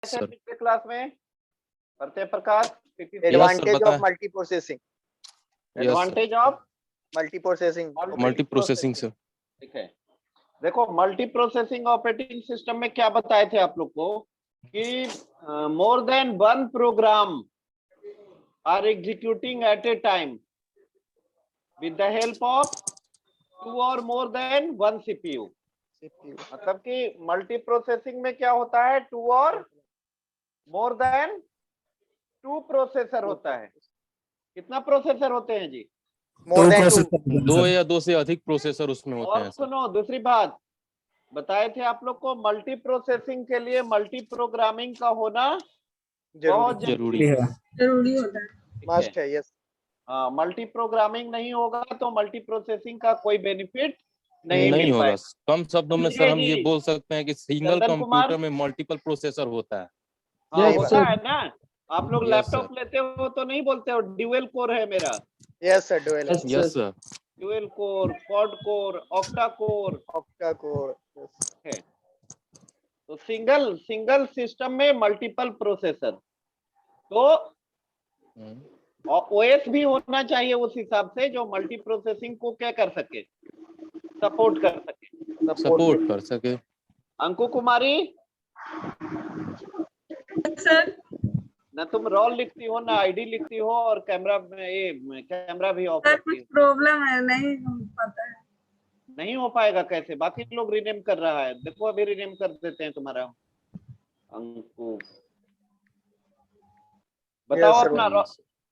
Sir पिछले class में पढ़ते Prakash advantage of multi processing. Advantage of multi processing. Multi processing sir. ठीक है, देखो मल्टी प्रोसेसिंग ऑपरेटिंग सिस्टम में क्या बताए थे आप लोग को कि more than one program are executing at a time with the help of two और मोर देन वन सीपीयू। मतलब कि मल्टी प्रोसेसिंग में क्या होता है, टू और मोर देन टू प्रोसेसर होता है। कितना प्रोसेसर होते हैं जी? मोर देन दो या दो से अधिक प्रोसेसर उसमें होते और हैं सर। सुनो दूसरी बात बताए थे आप लोग को, मल्टी प्रोसेसिंग के लिए मल्टी प्रोग्रामिंग का होना बहुत जरूरी है। जरूरी होता है। मस्ट है। यस। हाँ, मल्टी प्रोग्रामिंग नहीं होगा तो मल्टी प्रोसेसिंग का कोई बेनिफिट नहीं नहीं मिल होगा। पाएगा। कम शब्दों में सर हम ये बोल सकते हैं कि सिंगल चंदन कुमार? कंप्यूटर में मल्टीपल प्रोसेसर होता है। हाँ Yes, होता है ना। आप लोग Yes, लैपटॉप sir. लेते हो तो नहीं बोलते हो ड्यूअल कोर है मेरा, yes sir. Dual yes sir. Dual core, quad core, octa core octa core. है। तो सिंगल सिस्टम में मल्टीपल प्रोसेसर, तो ओएस भी होना चाहिए उस हिसाब से जो मल्टी प्रोसेसिंग को क्या कर सके, सपोर्ट कर सके। अंकु कुमारी सर ना, तुम रोल लिखती हो ना आईडी लिखती हो और कैमरा में ये कैमरा भी ऑफ सर रखती कुछ हो। प्रॉब्लम है, नहीं पता है। नहीं हो पाएगा कैसे? बाकी लोग रिनेम कर रहा है, देखो अभी रिनेम कर देते हैं तुम्हारा। अंकु बताओ Yes, sir. अपना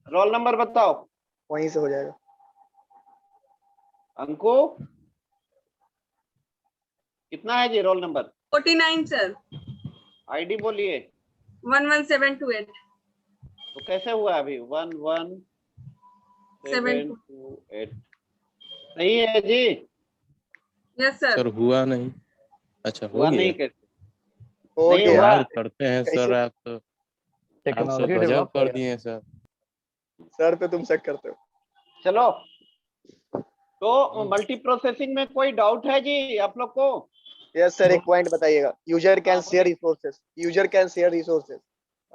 रोल नंबर बताओ। वहीं से हो जाएगा। अंकु कितना है जी रोल नंबर? 49 सर। आईडी बोलिए। 11728। तो कैसे हुआ अभी? 11728 सही है जी? Yes sir. सर हुआ नहीं। अच्छा हुआ हो नहीं गया। कैसे? हो नहीं गया। हुआ। यार करते हैं सर। आप तो टेक्नोलॉजी गजब डेवलप कर दिए सर। सर पे तुम शक करते हो। चलो, तो मल्टी प्रोसेसिंग में कोई डाउट है जी आप लोग को? Yes sir. एक पॉइंट बताइएगा। User can share resources. User can share resources.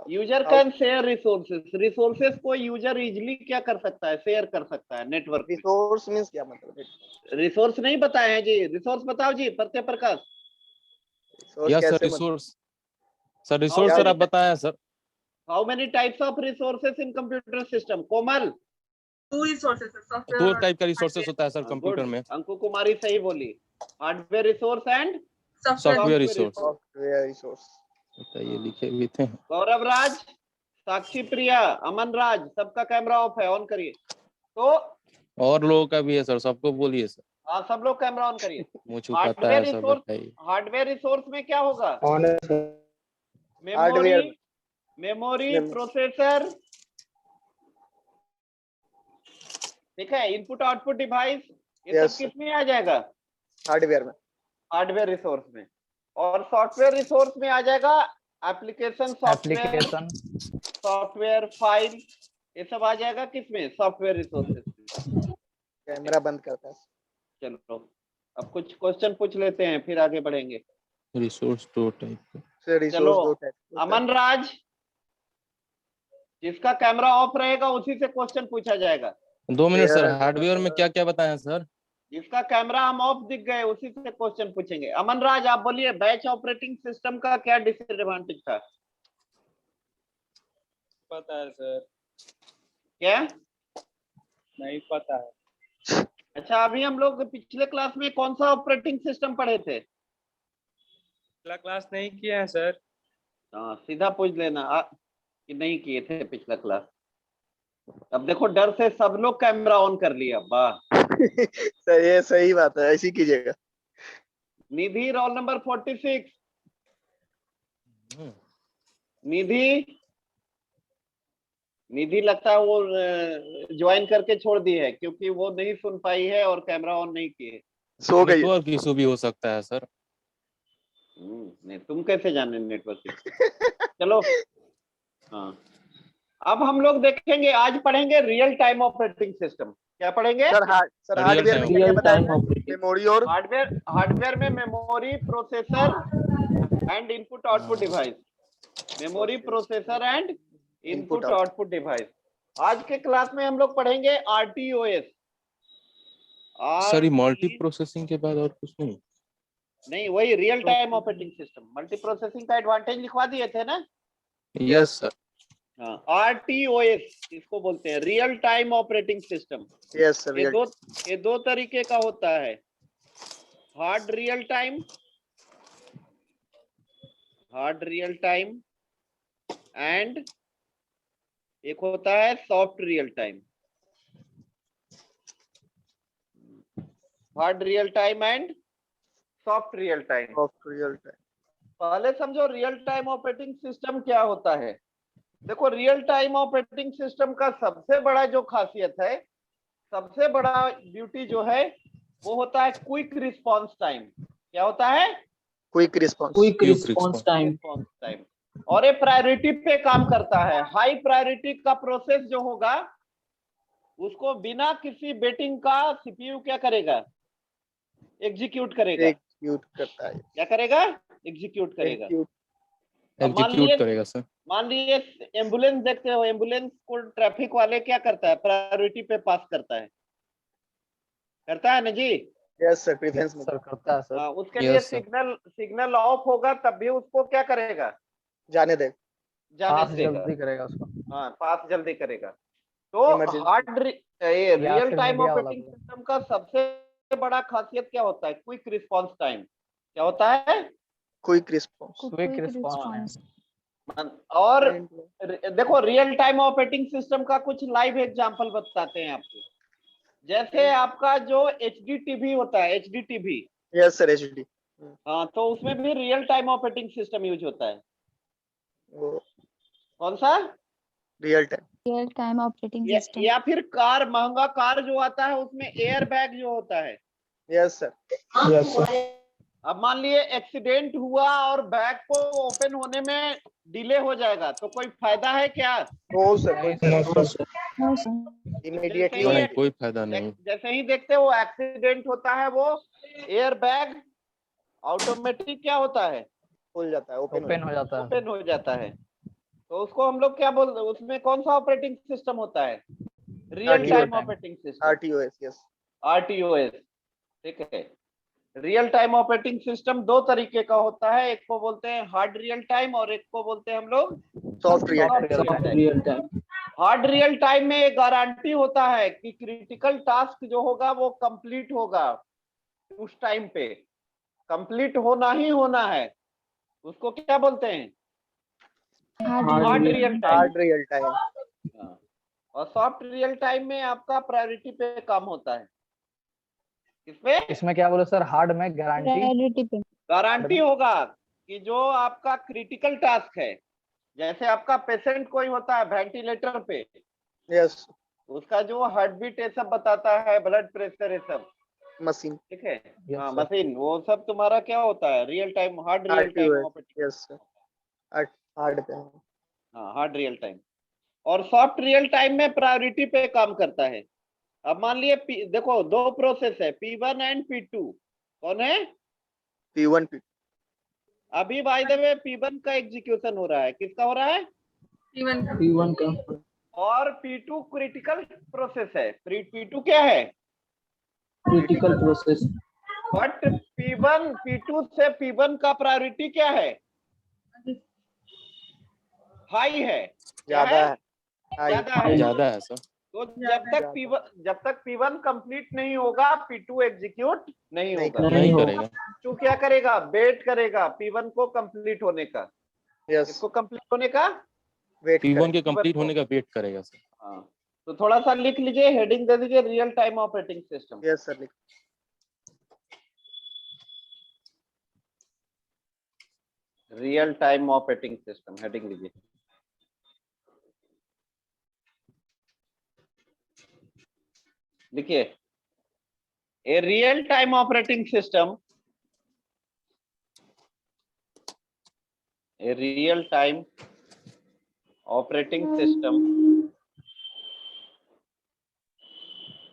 User can share resources को यूजर इजिली क्या कर सकता है, शेयर कर सकता है नेटवर्क। रिसोर्स मींस क्या मतलब? रिसोर्स नहीं बताए हैं जी, रिसोर्स बताओ जी Pratyay Prakash. Resource yes sir. कैसे रिसोर्स सर। रिसोर्स सर आप बताएं sir. How many types of resources in computer system? Komal? 2 resources sir. दो टाइप का रिसोर्सेस होता है सर कंप्यूटर में। अंकु कुमारी सही बोली। Hardware resource and software resource. Software resource. ये लिखे हुए थे। गौरव राज, साक्षी प्रिया, अमन राज, सबका कैमरा ऑफ है, ऑन करिए। तो और लोगों का भी है सर, सबको बोलिए सर। हाँ, सब लोग कैमरा ऑन करिए। मुझे पता है सब बताइए। हार्डवेयर रिसोर्स में क्या होगा? ऑन है सर। मेमोरी, प्रोसेसर, ठीक है, इनपुट आउटपुट डिवाइस, ये सब किस में आ जाएगा? हार्डवेयर में। हार्डवेयर रिसोर्स में। और सॉफ्टवेयर रिसोर्स में आ जाएगा एप्लीकेशन सॉफ्टवेयर फाइल, ये सब आ जाएगा किसमें? सॉफ्टवेयर रिसोर्सेज में। कैमरा बंद करता है। चलो अब कुछ क्वेश्चन पूछ लेते हैं फिर आगे बढ़ेंगे। रिसोर्स दो टाइप। चलो अमन राज, जिसका कैमरा ऑफ रहेगा उसी से क्वेश्चन पूछा जाएगा। 2 मिनट सर। हार्डवेयर में क्या क्या बताया सर? जिसका कैमरा हम ऑफ दिख गए उसी से क्वेश्चन पूछेंगे। अमन राज आप बोलिए, बैच ऑपरेटिंग सिस्टम का क्या डिसएडवांटेज था? पता है सर। क्या नहीं पता है। अच्छा, अभी हम लोग पिछले क्लास में कौन सा ऑपरेटिंग सिस्टम पढ़े थे? पिछला क्लास नहीं किया है सर। हाँ, सीधा पूछ लेना कि नहीं किए थे पिछला क्लास। अब देखो डर से सब लोग कैमरा ऑन कर लिया। वाह सही है, सही बात है, ऐसी कीजिएगा। निधि रोल नंबर 46। निधि लगता है वो ज्वाइन करके छोड़ दी है क्योंकि वो नहीं सुन पाई है और कैमरा ऑन नहीं किए। सो गई। नेटवर्क इशू भी हो सकता है सर। नहीं, तुम कैसे जाने नेटवर्क? चलो हाँ, अब हम लोग देखेंगे, आज पढ़ेंगे रियल टाइम ऑपरेटिंग सिस्टम। क्या पढ़ेंगे सर? हार्डवेयर में क्या बताया? मेमोरी और हार्डवेयर में memory, processor and input output device. Memory, processor and input Input, output device. आज के क्लास में हम लोग पढ़ेंगे RTOS। सर ये मल्टी प्रोसेसिंग के बाद और कुछ नहीं? नहीं, वही real time operating system. Multi processing का एडवांटेज लिखवा दिए थे ना। Yes sir. हाँ, RTOS इसको बोलते हैं, real time operating system. yes sir, ये दो तरीके का होता है, हार्ड रियल टाइम एंड एक होता है soft real time. Hard real time and soft real time. of real time. पहले समझो रियल टाइम ऑपरेटिंग सिस्टम क्या होता है। देखो, रियल टाइम ऑपरेटिंग सिस्टम का सबसे बड़ा जो खासियत है, सबसे बड़ा ड्यूटी जो है, वो होता है क्विक रिस्पांस टाइम। क्या होता है? Quick response. Quick response response time. और ये प्रायोरिटी पे काम करता है। हाई प्रायोरिटी का प्रोसेस जो होगा, उसको बिना किसी वेटिंग का सीपीयू क्या करेगा? एग्जीक्यूट करेगा। Execute करता है। क्या करेगा? एग्जीक्यूट करेगा। Execute. अब एग्जीक्यूट करेगा सर। मान लीजिए एम्बुलेंस देखते हो, एम्बुलेंस को ट्रैफिक वाले क्या करता है? प्रायोरिटी पे पास करता है ना जी? Yes sir, preference में करता है सर। हाँ, उसके लिए Yes, sir. सिग्नल ऑफ होगा तब भी उसको क्या करेगा? जाने दे। जाने पास देगा। जल्दी करेगा उसको। हाँ, पास जल्दी करेगा। तो Emergency. ये या रियल फिर टाइम मीडिया वाला ऑपरेटिंग भी। सिस्टम का सबसे बड़ा खासियत क्या होता है? Quick response time. क्या होता है? Quick response. Quick response. और देखो, रियल टाइम ऑपरेटिंग सिस्टम का कुछ लाइव एग्जांपल बताते हैं आपको। जैसे आपका जो HDTV होता है, HDTV। Yes sir, HD. हाँ, तो उसमें भी real time operating system use होता है। वो कौन सा? real time. Real time operating system. या फिर कार, महंगा कार जो आता है, उसमें एयर बैग जो होता है। Yes sir. Yes sir. अब मान लिए एक्सीडेंट हुआ और बैग को ओपन होने में डिले हो जाएगा, तो कोई फायदा है क्या? No sir. No sir. Immediately नहीं, नहीं, कोई फायदा नहीं। जैसे ही देखते हो एक्सीडेंट होता है, वो एयर बैग ऑटोमेटिक क्या होता है? खुल जाता है, ओपन हो जाता है। ओपन हो जाता है। तो उसको हम लोग क्या बोलते हैं? उसमें कौन सा ऑपरेटिंग सिस्टम होता है? Real time operating system, RTOS. Yes. RTOS। ठीक है। रियल टाइम ऑपरेटिंग सिस्टम दो तरीके का होता है, एक को बोलते हैं हार्ड रियल टाइम और एक को बोलते हैं हम लोग Soft real time. Real time. Hard real time में एक गारंटी होता है कि क्रिटिकल टास्क जो होगा वो कंप्लीट होगा उस टाइम पे, कंप्लीट होना ही होना है। उसको क्या बोलते हैं? Hard real time. Hard real time. और सॉफ्ट रियल टाइम में आपका प्रायोरिटी पे काम होता है। किसमें? इसमें क्या बोले सर? हार्ड में गारंटी। प्रायोरिटी पे। गारंटी होगा कि जो आपका क्रिटिकल टास्क है, जैसे आपका पेशेंट कोई होता है वेंटिलेटर पे, Yes. उसका जो हार्ट बीट ये सब बताता है, ब्लड प्रेशर ये सब, Machine. ठीक है। Yes, हाँ, sir. मशीन, वो सब तुम्हारा क्या होता है? Real time, hard real time RTOS. Operating. Yes sir. Hard पे। हाँ, हार्ड रियल टाइम। और सॉफ्ट रियल टाइम में प्रायोरिटी पे काम करता है। अब मान लिए देखो, दो प्रोसेस है, P1 एंड P2। कौन है? P1 P2. अभी बाय द वे P1 का एग्जीक्यूशन हो रहा है। किसका हो रहा है? P1 का। P1 का। और P2 क्रिटिकल प्रोसेस है। P2 क्या है? Critical process. बट P2 से P1 का प्रायोरिटी क्या है? हाई है। क्या ज्यादा है। ज्यादा है। ज्यादा है सर। तो जब तक P1 कंप्लीट नहीं होगा, P2 एग्जीक्यूट नहीं होगा। नहीं करेगा। P2 क्या करेगा? वेट करेगा P1 को कंप्लीट होने का। Yes. इसको कंप्लीट होने का Wait P1 के करें। कंप्लीट होने का वेट करेगा सर। हाँ, तो थोड़ा सा लिख लीजिए, हेडिंग दे दीजिए, real time operating system. Yes sir. Real time operating system, heading लीजिए। देखिए, a real time operating system, a real time operating system,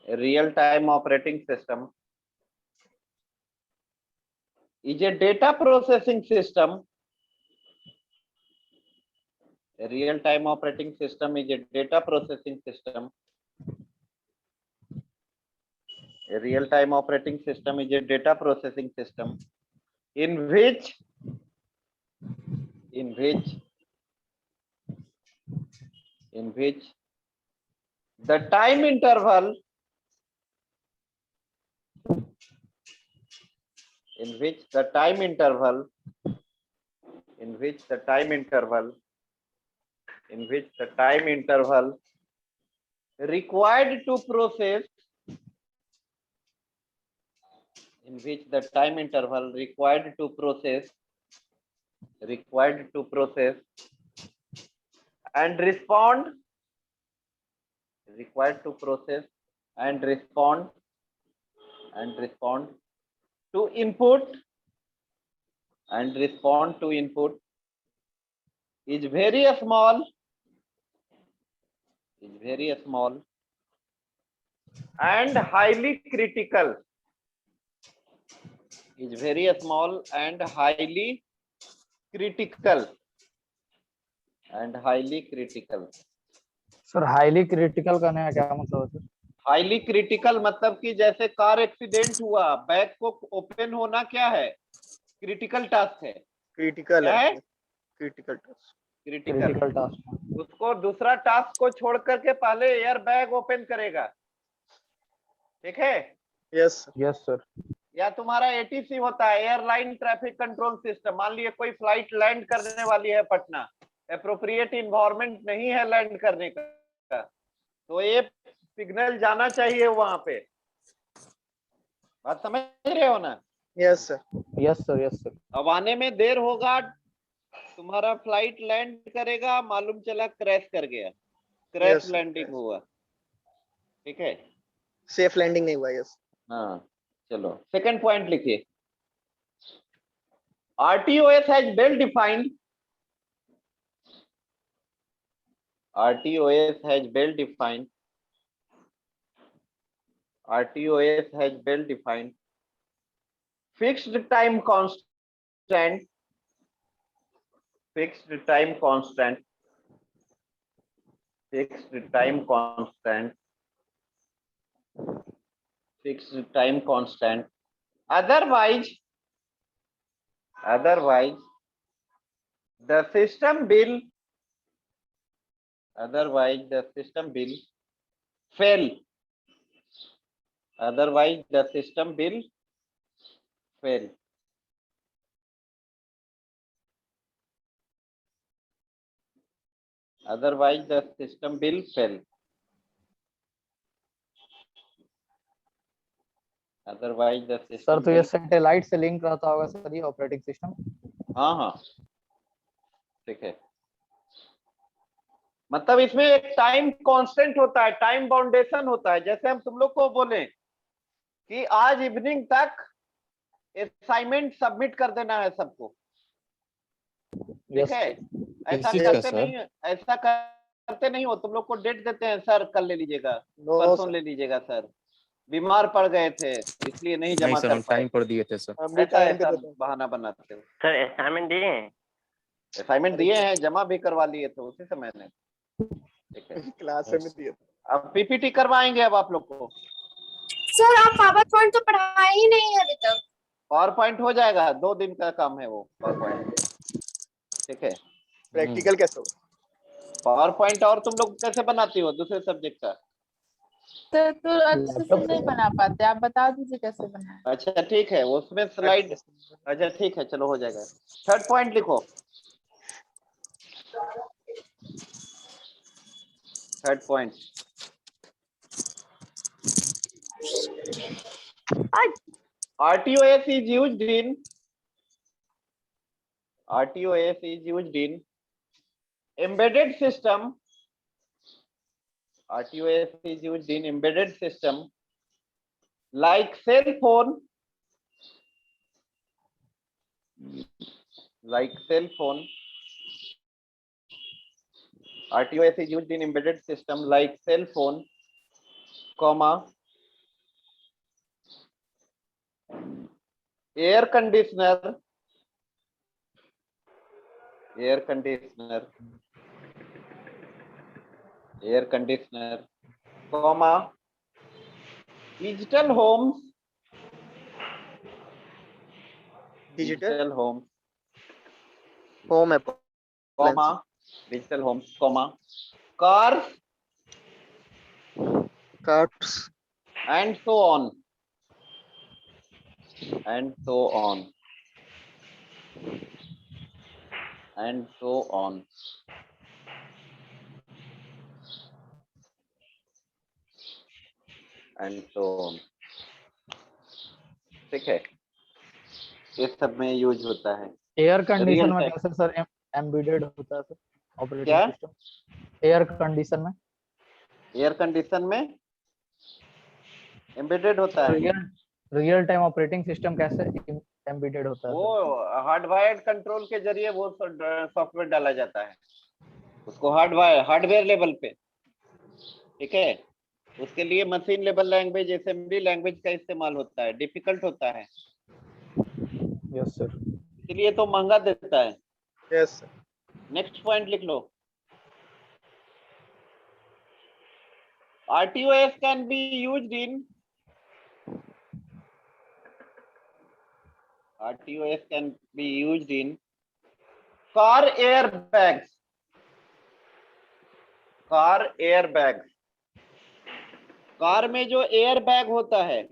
a real time operating system is a data processing system A real-time operating system is a data processing system. A real-time operating system is a data processing system in which the time interval required to process and respond to input is very small and highly critical. Sir highly critical करने का क्या मतलब है sir? Highly critical मतलब कि जैसे car accident हुआ, bag को ओपन होना क्या है, क्रिटिकल टास्क है। क्रिटिकल क्या है? Critical task. Critical task. उसको दूसरा टास्क को छोड़ करके पहले एयर बैग ओपन करेगा, ठीक है? Yes sir. या तुम्हारा एटीसी होता है, एयरलाइन ट्रैफिक कंट्रोल सिस्टम। मान लिया कोई फ्लाइट लैंड करने वाली है पटना, एप्रोप्रिएट इन्वायरमेंट नहीं है लैंड करने का, तो ये सिग्नल जाना चाहिए वहां पे। बात समझ रहे हो ना? Yes sir. अब आने में देर होगा, तुम्हारा फ्लाइट लैंड करेगा, मालूम चला क्रैश कर गया, क्रैश Yes, लैंडिंग yes. हुआ, ठीक है? सेफ लैंडिंग नहीं हुआ। यस हाँ, चलो सेकंड पॉइंट लिखिए। RTOS has well defined fixed time constant otherwise the system will fail. Sir तो ये सैटेलाइट से लिंक रहता होगा सर ये ऑपरेटिंग सिस्टम? हाँ, ठीक है। मतलब इसमें एक टाइम कांस्टेंट होता है, टाइम बाउंडेशन होता है। जैसे हम तुम लोग को बोले कि आज इवनिंग तक असाइनमेंट सबमिट कर देना है सबको, ठीक है? ऐसा करते नहीं हो, तुम लोग को डेट देते हैं, सर कल ले लीजिएगा, परसों ले लीजिएगा, सर बीमार पड़ गए थे इसलिए नहीं जमा कर पाए, टाइम पर दिए थे सर। ऐसा बहाना बनाते हो। सर असाइनमेंट दिए हैं, जमा भी करवा लिए थे उसी समय में, ठीक है? क्लास में दिए। अब पीपीटी करवाएंगे अब आप लोग को। सर आप पावर पॉइंट तो पढ़ाया ही नहीं है अभी तक। पावर पॉइंट हो जाएगा, 2 दिन का काम है वो पावर पॉइंट, ठीक है? प्रैक्टिकल कैसे होगा? पावर पॉइंट और तुम लोग कैसे बनाती हो दूसरे सब्जेक्ट का? तो अच्छे से नहीं बना पाते, आप बता दीजिए कैसे बनाए। अच्छा ठीक है, उसमें स्लाइड, अच्छा ठीक है, चलो हो जाएगा। थर्ड पॉइंट लिखो। Third point, RTOS is used in embedded system. RTOS is used in embedded system like cell phone, RTOS is used in embedded system like cell phone, comma, air conditioner, air conditioner, comma, digital homes, digital homes, home appliance, comma, digital homes, comma, cars, carts, and so on, and so on, and so on. And so on. ठीक है, ये सब में use होता है। Air condition Real में time. कैसे sir embedded होता है सर ऑपरेटिंग क्या? सिस्टम एयर कंडीशन में? एयर कंडीशन में एम्बेडेड होता है। रियल टाइम ऑपरेटिंग सिस्टम कैसे एम्बेडेड होता है वो सर? हार्डवायर्ड कंट्रोल के जरिए वो सॉफ्टवेयर डाला जाता है उसको हार्डवेयर लेवल पे। ठीक है, उसके लिए machine level language, assembly language का इस्तेमाल होता है, डिफिकल्ट होता है, यस सर। इसलिए तो महंगा देता है। yes sir. नेक्स्ट पॉइंट लिख लो। RTOS can be used in car airbags. Car में जो एयर बैग होता है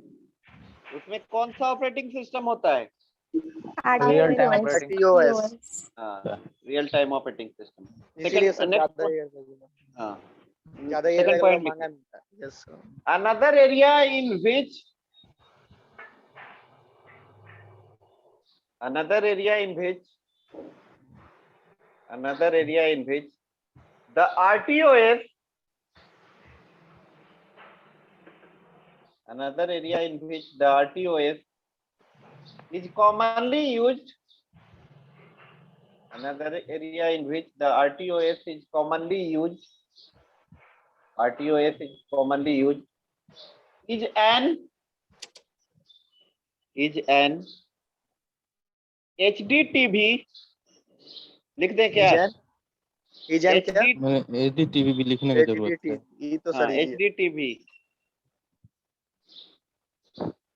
उसमें कौन सा ऑपरेटिंग सिस्टम होता है? Real time operating RTOS. हाँ, रियल टाइम ऑपरेटिंग सिस्टम। इसीलिए सर ज्यादा हाँ, ये second point महंगा मिलता है। yes sir. another area in which the RTOS is commonly used. Another area in which the RTOS is commonly used is an HDTV. लिख दे क्या? इजन क्या? मैंने एचडीटीवी भी लिखने की जरूरत है। ये तो sir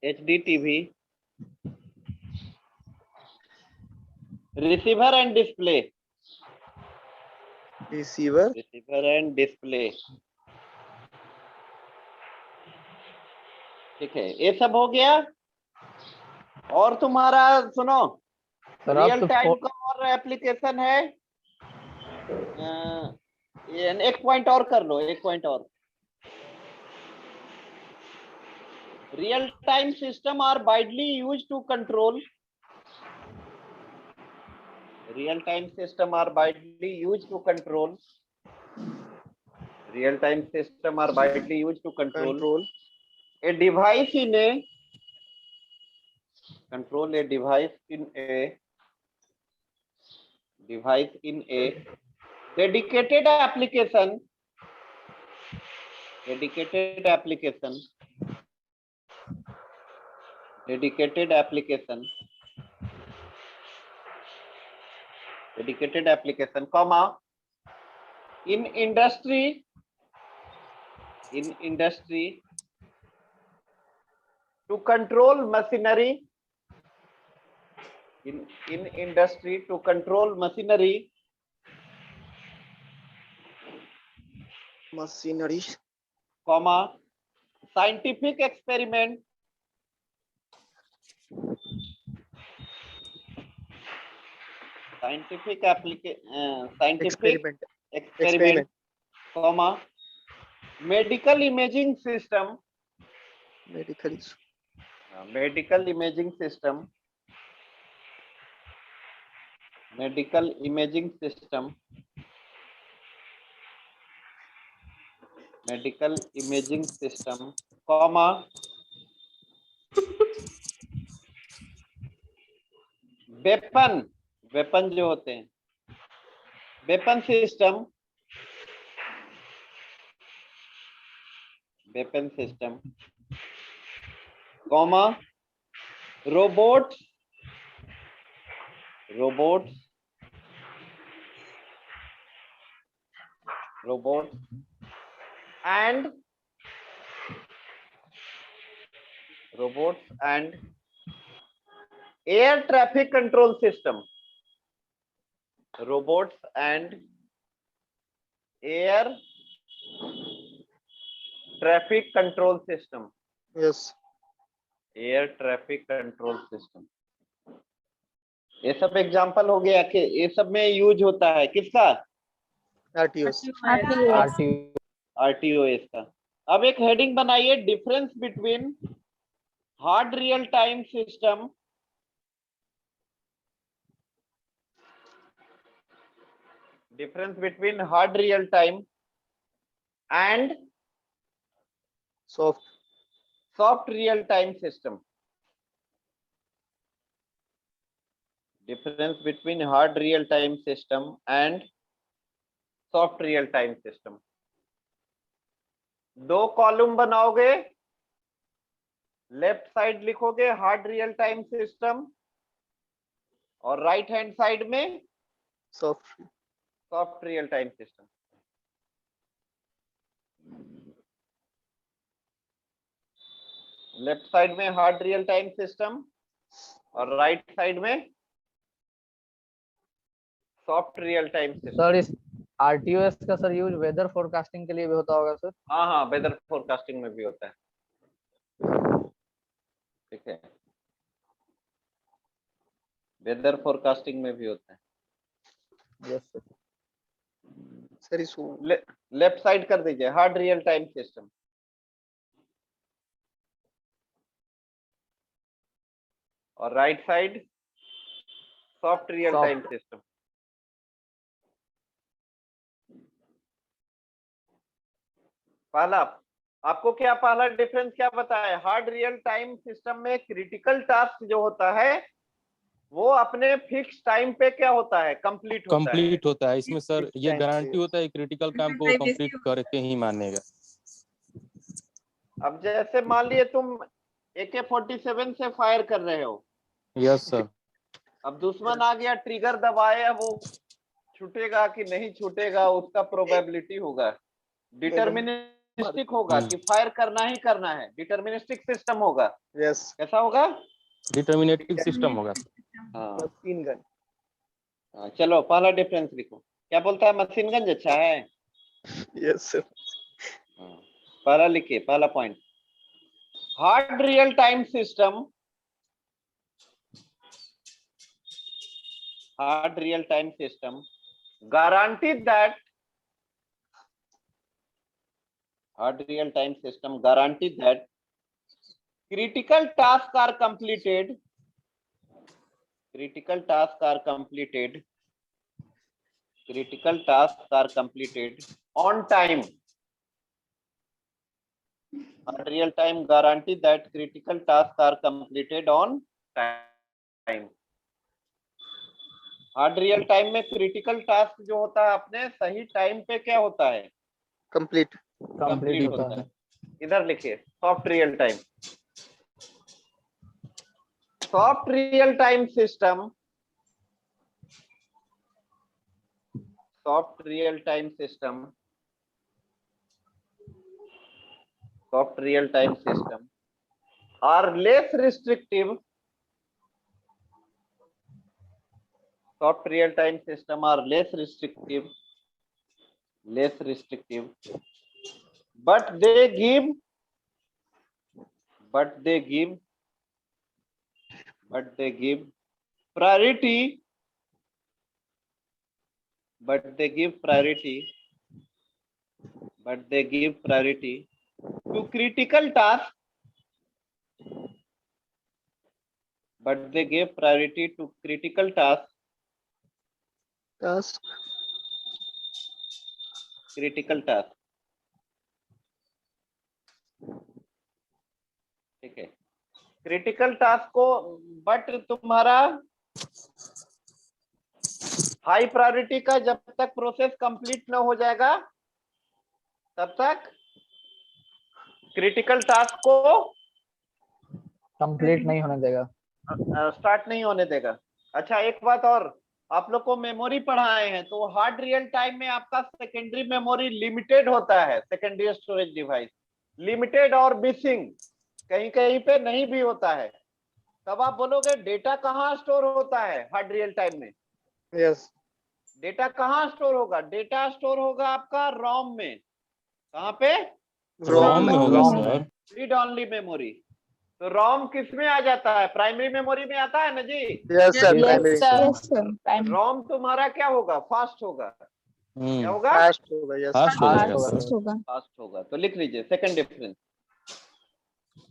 HDTV, receiver and display. Receiver ठीक है, ये सब हो गया। और तुम्हारा सुनो, सर आप रियल तो टाइम का और एप्लीकेशन है। एक पॉइंट और कर लो, एक पॉइंट और। Real time system are widely used to control control a device in a dedicated application comma in industry to control machinery machinery comma scientific experiment experiment comma medical imaging system comma weapon जो होते हैं, weapon system comma robot and air traffic control system. Robots and air traffic control system. Yes. Air traffic control system, ये सब example हो गया कि ये सब में यूज होता है किसका? RTOs. आरटीओएस का। अब एक हेडिंग बनाइए, difference between hard real time system and Soft. soft real time system. Difference between hard real time system and soft real time system. दो कॉलम बनाओगे, लेफ्ट साइड लिखोगे हार्ड रियल टाइम सिस्टम और right hand side में Soft. Soft real time system. Left side में hard real time system और right side में soft real time system. Sir इस आरटीओएस का सर यूज वेदर फोरकास्टिंग के लिए भी होता होगा सर? हाँ हाँ, वेदर फोरकास्टिंग में भी होता है। ठीक है, वेदर फोरकास्टिंग में भी होता है। Yes sir. सर इसको लेफ्ट साइड कर दीजिए, हार्ड रियल टाइम सिस्टम, और right side soft real time system. पहला आपको क्या, पहला डिफरेंस क्या बताया? हार्ड रियल टाइम सिस्टम में क्रिटिकल टास्क जो होता है वो अपने फिक्स टाइम पे क्या होता है? कंप्लीट होता है। इसमें सर Fixed ये time गारंटी पे। होता है क्रिटिकल काम को कंप्लीट करके ही मानेगा। अब जैसे मान लिए तुम AK-47 से फायर कर रहे हो, यस सर। अब दुश्मन आ गया, ट्रिगर दबाए, अब वो छूटेगा कि नहीं छूटेगा उसका प्रोबेबिलिटी होगा, डिटरमिनिस्टिक होगा कि फायर करना ही करना है, डिटरमिनिस्टिक सिस्टम होगा। Yes. कैसा होगा? डिटर्मिनेटिव सिस्टम होगा। हाँ Machine gun. चलो पहला डिफरेंस लिखो। क्या बोलता है? मशीन गन अच्छा है? Yes sir. पहला लिखिए, पहला point, hard real time system, hard real time system guaranteed that critical tasks are completed on time. Hard real time guarantee that critical tasks are completed on time. Hard real time में critical task जो होता है अपने सही time पे क्या होता है? Complete. कंप्लीट होता है। इधर लिखिए soft real time. Soft real time system, soft real time system are less restrictive, soft real time system are less restrictive, but they give priority to critical tasks, Task. ठीक है, critical task को, but तुम्हारा high priority का जब तक process complete न हो जाएगा तब तक क्रिटिकल टास्क को कंप्लीट नहीं होने देगा, स्टार्ट नहीं होने देगा। अच्छा एक बात और, आप लोग को मेमोरी पढ़ाए हैं, तो हार्ड रियल टाइम में आपका सेकेंडरी मेमोरी लिमिटेड होता है, सेकेंडरी स्टोरेज डिवाइस लिमिटेड और मिसिंग, कहीं कहीं पे नहीं भी होता है। तब आप बोलोगे डेटा कहाँ स्टोर होता है हार्ड रियल टाइम में? यस डेटा कहाँ स्टोर होगा? डेटा स्टोर होगा आपका रोम में। कहाँ पे? रोम में होगा ROM सर। में। Read only memory. तो रोम किस में आ जाता है? प्राइमरी मेमोरी में आता है ना जी। Yes sir Yes, primary yes sir Yes, sir. Primary ROM तुम्हारा क्या होगा? फास्ट होगा। क्या होगा? फास्ट होगा यस फास्ट हो Fast जाएगा होगा सर। Fast होगा. फास्ट होगा। तो लिख लीजिए second difference.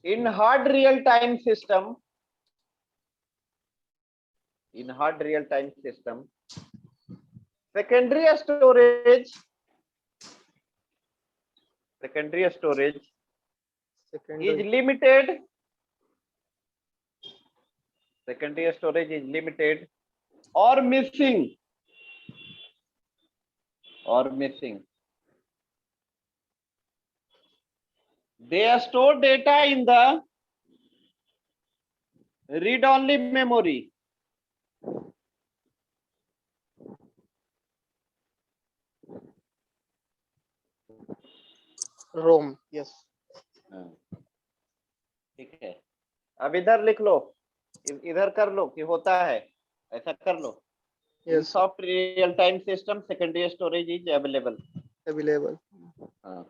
In hard real time system, in hard real time system secondary storage is secondary limited. Secondary storage is limited or missing. They store data in the read-only memory. ROM yes ठीक है, अब इधर लिख लो, इधर कर लो कि होता है, ऐसा कर लो। In yes soft real time system, secondary storage is available. Available हाँ।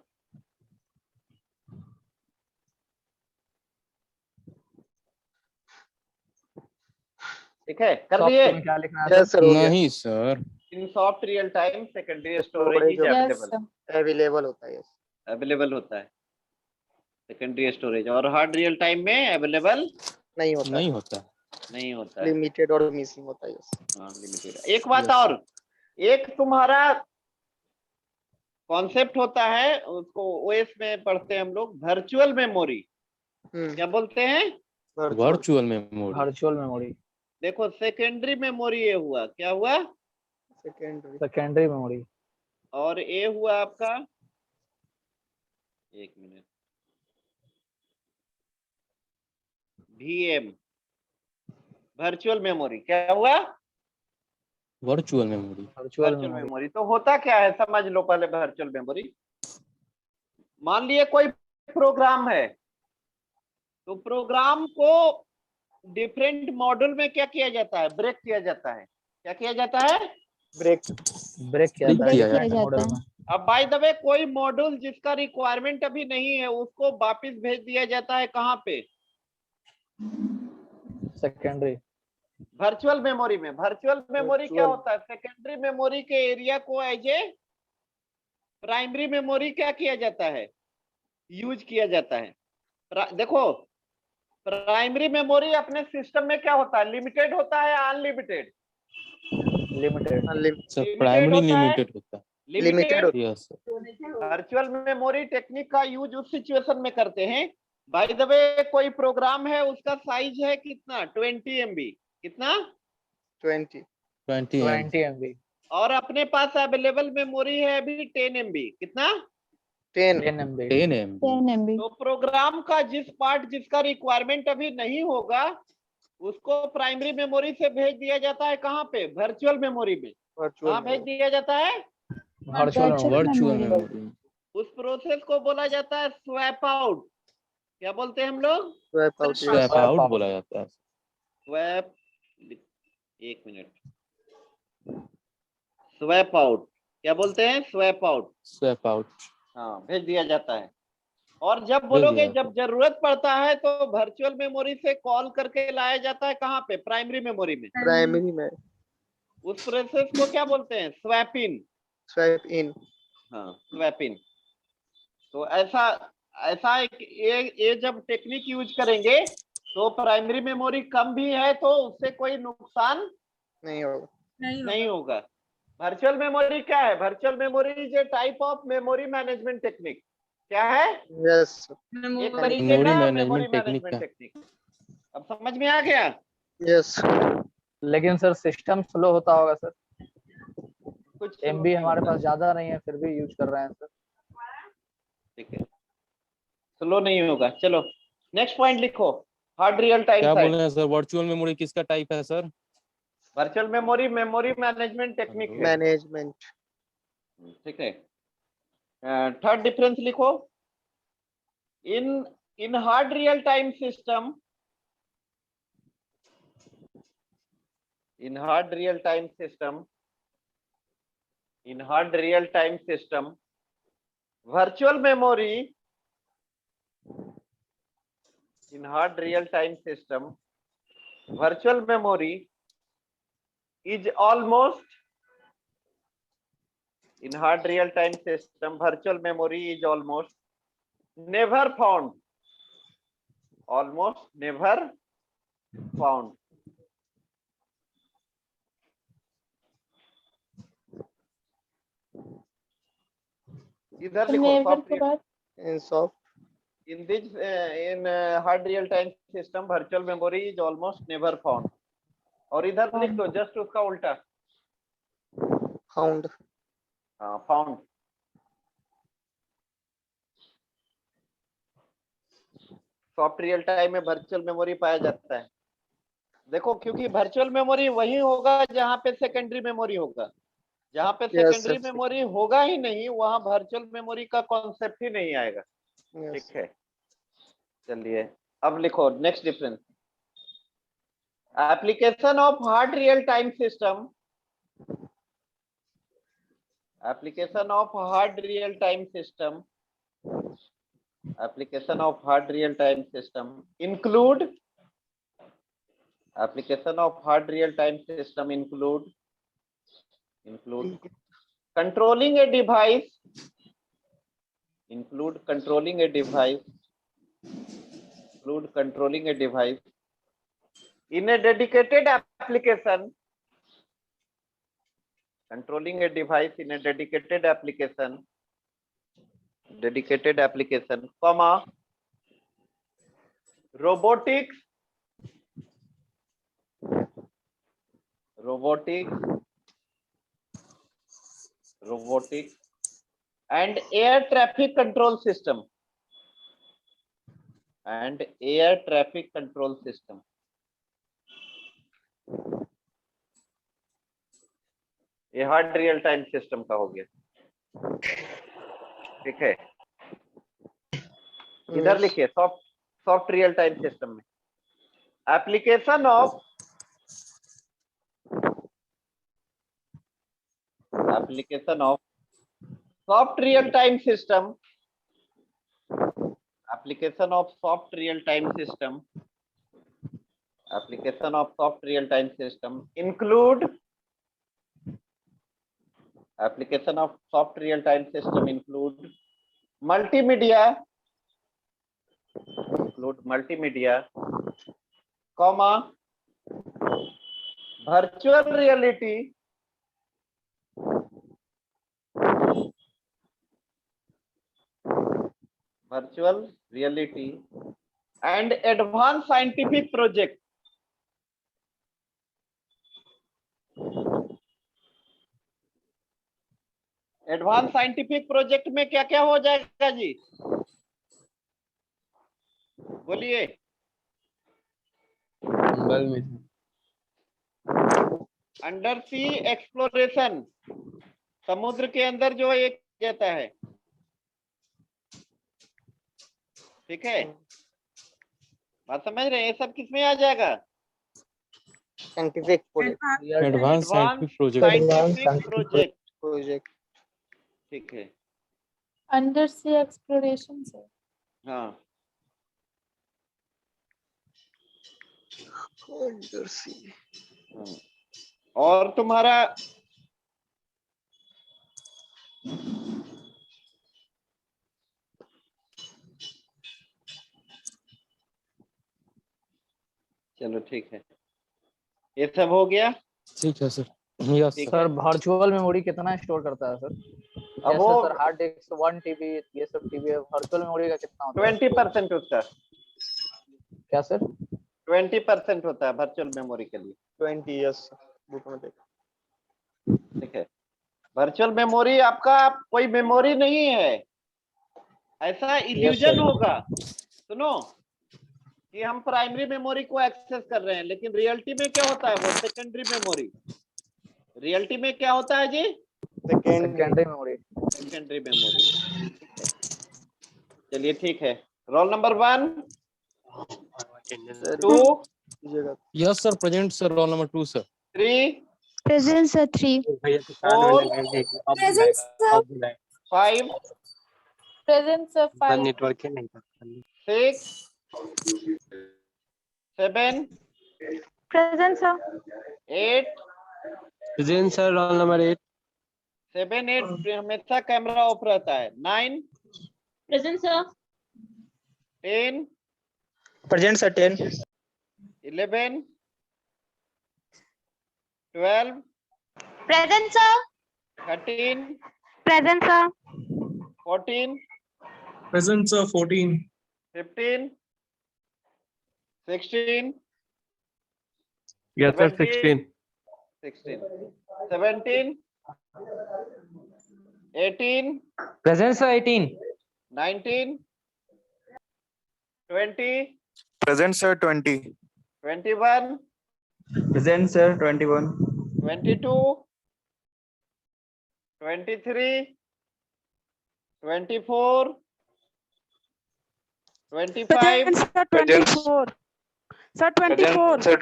ठीक है, कर Soft दिए? में क्या लिखना है यस सर हो गया नहीं sir. In soft real time, secondary storage is Storage yes available. Sir available होता है यस अवेलेबल होता है सेकेंडरी स्टोरेज, और हार्ड रियल टाइम में अवेलेबल नहीं होता नहीं होता। नहीं होता है। लिमिटेड और मिसिंग होता है यस हाँ, लिमिटेड। एक बात Yes, और, एक तुम्हारा कॉन्सेप्ट होता है, उसको ओएस में पढ़ते हैं हम लोग, वर्चुअल मेमोरी। क्या बोलते हैं? Virtual memory. वर्चुअल मेमोरी देखो सेकेंडरी मेमोरी ये हुआ, क्या हुआ? सेकेंडरी सेकेंडरी मेमोरी और ये हुआ आपका, एक मिनट, VM वर्चुअल मेमोरी। क्या हुआ? Virtual memory. Virtual virtual memory memory. तो होता क्या है समझ लो पहले वर्चुअल मेमोरी। मान लिए कोई प्रोग्राम है, तो प्रोग्राम को डिफरेंट मॉड्यूल में क्या किया जाता है? ब्रेक किया जाता है। क्या किया जाता है? ब्रेक ब्रेक किया Break जाता है किया different जाता model है। में। अब बाय द वे कोई मॉड्यूल जिसका रिक्वायरमेंट अभी नहीं है, उसको वापस भेज दिया जाता है कहाँ पे? सेकेंडरी वर्चुअल मेमोरी में। वर्चुअल मेमोरी क्या Virtual. होता है? सेकेंडरी मेमोरी के एरिया को एज ए प्राइमरी मेमोरी क्या किया जाता है? यूज किया जाता है। देखो प्राइमरी मेमोरी अपने सिस्टम में क्या होता है? लिमिटेड होता है या unlimited? Limited sir primary limited होता है। लिमिटेड होता yes sir. Virtual memory technique का यूज उस सिचुएशन में करते हैं, बाय द वे कोई प्रोग्राम है, उसका साइज है कितना? 20 MB। कितना? 20 20 MB और अपने पास अवेलेबल मेमोरी है अभी 10 MB। कितना? 10 10 MB 10 MB। 10 MB. तो प्रोग्राम का जिस पार्ट जिसका रिक्वायरमेंट अभी नहीं होगा, उसको प्राइमरी मेमोरी से भेज दिया जाता है कहाँ पे? वर्चुअल मेमोरी में। कहाँ भेज वर्चुअल दिया जाता है? Virtual Virtual memory virtual memory. Memory. उस प्रोसेस को बोला जाता है स्वैप आउट। क्या बोलते हैं हम लोग? स्वैप आउट स्वैप आउट बोला जाता है। स्वैप, एक मिनट, स्वैप आउट क्या बोलते हैं? Swap out. Swap out. हाँ, भेज दिया जाता है। और जब भेज बोलोगे दिया जब जरूरत पड़ता है तो वर्चुअल मेमोरी से कॉल करके लाया जाता है कहाँ पे? प्राइमरी मेमोरी में। प्राइमरी में उस प्रोसेस को क्या बोलते हैं? Swap in. स्वैप इन हाँ, स्वैप इन। तो ऐसा ऐसा ये जब टेक्निक यूज करेंगे तो प्राइमरी मेमोरी कम भी है तो उससे कोई नुकसान नहीं होगा नहीं होगा। वर्चुअल मेमोरी क्या है? Virtual memory is a type of memory management technique. क्या है? यस एक तरीके मेमोरी का मैनेजमेंट मेमोरी टेक्निक मैनेजमेंट का। टेक्निक। अब समझ में आ गया? यस लेकिन सर सिस्टम स्लो होता होगा सर। कुछ MB हमारे पास ज्यादा नहीं है फिर भी यूज कर रहे हैं सर। ठीक है, स्लो नहीं होगा। चलो नेक्स्ट पॉइंट लिखो, हार्ड रियल टाइम क्या बोल साइड। रहे हैं सर? वर्चुअल मेमोरी किसका टाइप है sir? Virtual memory memory management technique है। मैनेजमेंट। ठीक है। थर्ड डिफरेंस लिखो। In hard real time system, in hard real time system virtual memory in hard real time system virtual memory is almost in hard real time system virtual memory is almost never found इधर लिखो never के बाद इन soft in this in hard real time system virtual memory is almost never found और इधर लिख दो just उसका उल्टा found. Found. Soft real time में वर्चुअल मेमोरी पाया जाता है। देखो क्योंकि वर्चुअल मेमोरी वही होगा जहां पे सेकेंडरी मेमोरी होगा, जहां पे सेकेंडरी मेमोरी होगा ही नहीं वहां वर्चुअल मेमोरी का कॉन्सेप्ट ही नहीं आएगा। ठीक है, चलिए अब लिखो next difference. Application of hard real time system, application of hard real time system include controlling a device in a dedicated application, comma robotics and air traffic control system ये hard real time system का हो गया। ठीक है, इधर लिखिए soft real time system में application of soft real time system include multimedia, comma virtual reality and advanced scientific project। Advance scientific project में क्या क्या हो जाएगा जी, बोलिए। अंडर सी एक्सप्लोरेशन, समुद्र के अंदर जो एक जाता है। ठीक है, बात समझ रहे हैं? ये सब किसमें आ जाएगा? Scientific advance scientific project. ठीक है, अंडर सी एक्सप्लोरेशन से। हाँ अंडर सी। और तुम्हारा चलो ठीक है, ये सब हो गया। ठीक है सर। यस ठीक सर वर्चुअल मेमोरी कितना स्टोर करता है सर? अब वो सर हार्ड डिस्क 1 TB ये सब TB वर्चुअल मेमोरी का कितना होता है? 20% उसका। क्या सर? 20% होता है वर्चुअल मेमोरी के लिए। 20 यस बुक में देख। ठीक है, वर्चुअल मेमोरी आपका कोई मेमोरी नहीं है, ऐसा इल्यूजन होगा। सुनो, कि हम प्राइमरी मेमोरी को एक्सेस कर रहे हैं, लेकिन रियलिटी में क्या होता है, वो सेकेंडरी मेमोरी। रियलिटी में क्या होता है जी? Secondary memory. Secondary memory. चलिए ठीक है। Roll number 1, 2, Yes, sir. Present, sir. Roll number 2, sir. 3, Present, sir. 3. 4, Present, sir. 5, present sir 5 network है नहीं 6, 7, Present, sir. 8, present sir roll number 8 7, 8 हमेशा कैमरा ऑफ रहता है। 9, Present, sir. 10, present sir 10 11, 12, Present, sir. 13, Present, sir. 14, present sir 14 15, 16, yes sir 17, 16 17, 18, present sir 18। 19, 20, present sir 20 21, present sir 21 22, 23, 24, 25, Sir, 24. Sir, 24. Sir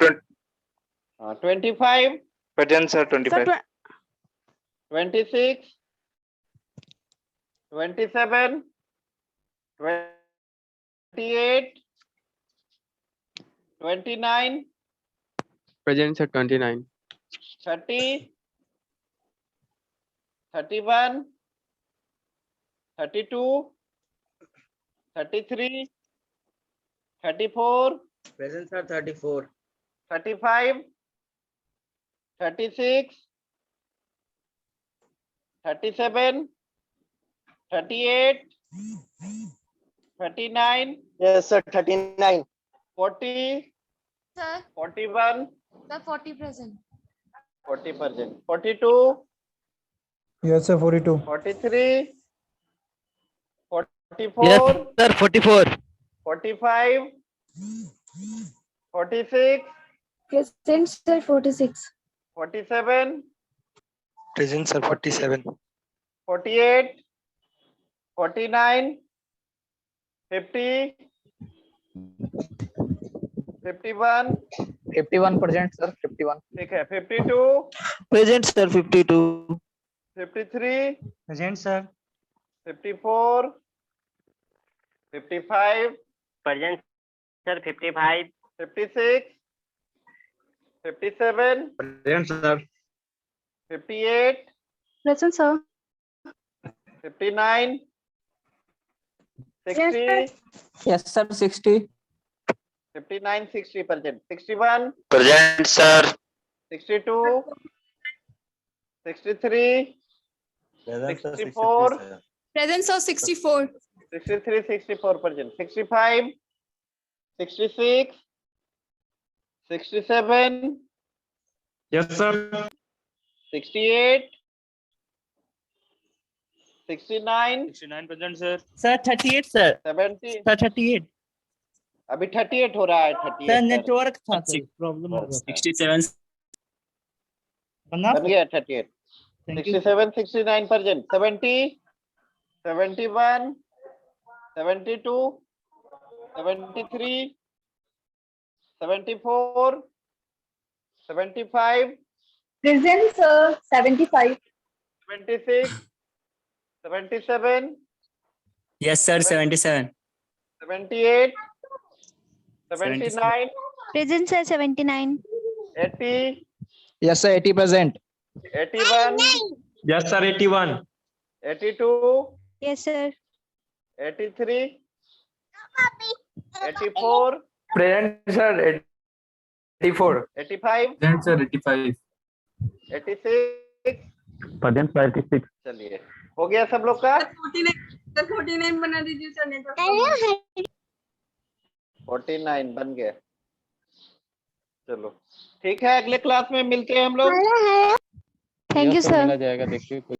25, present sir 25 26, 27, 28, 29, present sir 29 30, 31, 32, 33, 34, present sir 34 35, 36, 37, 38, 39, yes sir 39 40, Sir, 41, sir, 40 present. 40%, 42, yes sir 42। 43, 44, sir 44। 45, 46, Present, sir, 46. 47, present sir 47 48, 49, 50, 51, 51 present sir 51। ठीक है, 52, present sir 52 53, present sir 54, 55, present sir 55 56, 57, present sir 58, Present, sir. 59, 60, yes sir 60। 59, 60%, 61, present sir 62, 63, 64, Present, sir, 64. 63, 64%, 65, 66, 67, yes sir 68, 69, 69 present sir sir 38 sir 70, sir 38 अभी 38 हो रहा है, 38 sir. Network था sir problem हो गया 67 बना बन गया 38, 67, 69%, 70, 71, 72, 73, 74, 75, Present, sir, 75. 26, 77, yes sir 77 78, 79, Present, sir. 79. 80, yes sir 80%। 81, yes sir 81 82, Yes, sir. 83, 84, present sir 84 85, present sir 85 86, present sir 86 चलिए हो गया सब लोग का। 49 बना दीजिए सर, नेटवर्क 49 बन गया। चलो ठीक है, अगले क्लास में मिलते हैं हम लोग। Thank you, Yes, sir. sir. मिला जाएगा, देखिए।